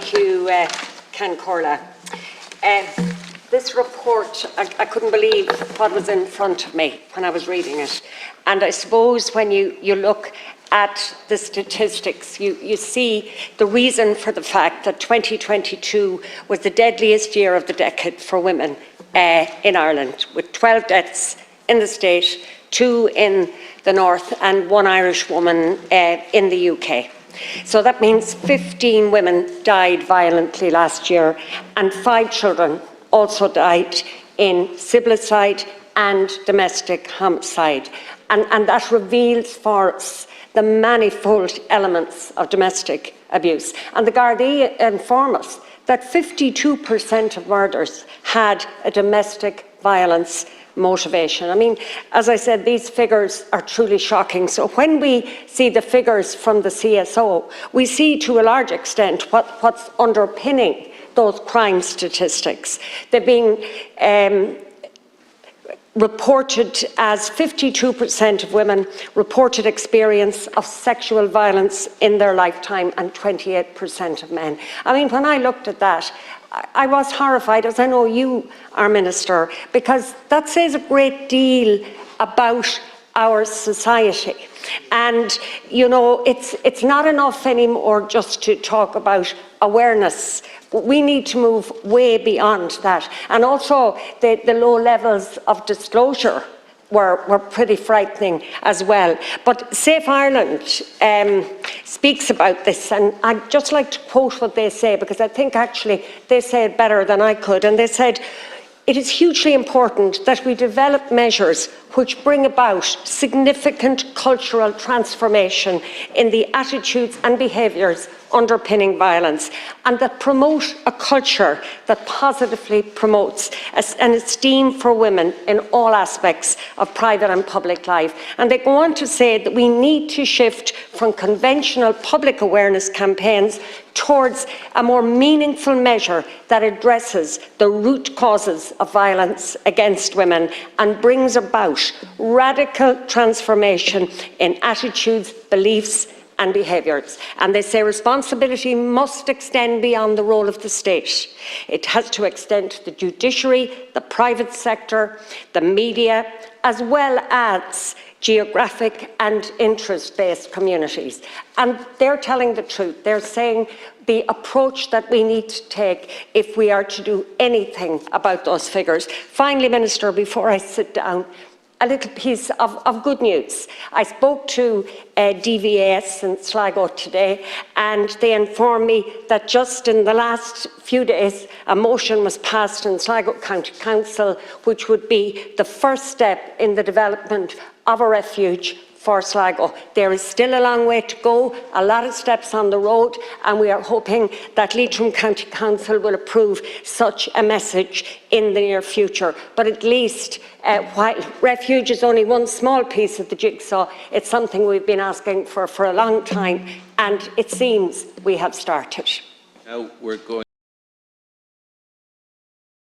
Thank you, Can Corla. This report, I couldn't believe what was in front of me when I was reading it. And I suppose when you look at the statistics, you see the reason for the fact that 2022 was the deadliest year of the decade for women in Ireland, with 12 deaths in the state, 2 in the north and 1 Irish woman in the UK. So that means 15 women died violently last year, and 5 children also died in siblicide and domestic homicide. And that reveals for us the manifold elements of domestic abuse. And the Gardaí inform us that 52% of murders had a domestic violence motivation. I mean, as I said, these figures are truly shocking. So when we see the figures from the CSO, we see to a large extent what's underpinning those crime statistics. They've been reported as 52% of women reported experience of sexual violence in their lifetime, and 28% of men. I mean, when I looked at that, I was horrified, as I know you are, Minister, because that says a great deal about our society. And, you know, it's not enough anymore just to talk about awareness. We need to move way beyond that. And also the low levels of disclosure were pretty frightening as well. But Safe Ireland speaks about this, and I'd just like to quote what they say, because I think actually they say it better than I could. And they said, "It is hugely important that we develop measures which bring about significant cultural transformation in the attitudes and behaviours underpinning violence, and that promote a culture that positively promotes an esteem for women in all aspects of private and public life." And they go on to say that we need to shift from conventional public awareness campaigns towards a more meaningful measure that addresses the root causes of violence against women and brings about radical transformation in attitudes, beliefs and behaviours. And they say responsibility must extend beyond the role of the state. It has to extend to the judiciary, the private sector, the media, as well as geographic and interest-based communities. And they're telling the truth. They're saying the approach that we need to take if we are to do anything about those figures. Finally, Minister, before I sit down, a little piece of good news. I spoke to DVAS in Sligo today, and they informed me that just in the last few days, a motion was passed in Sligo County Council, which would be the first step in the development of a refuge for Sligo. There is still a long way to go, a lot of steps on the road, and we are hoping that Leitrim County Council will approve such a message in the near future. But at least, while refuge is only one small piece of the jigsaw, it's something we've been asking for a long time, and it seems we have started. Now we're going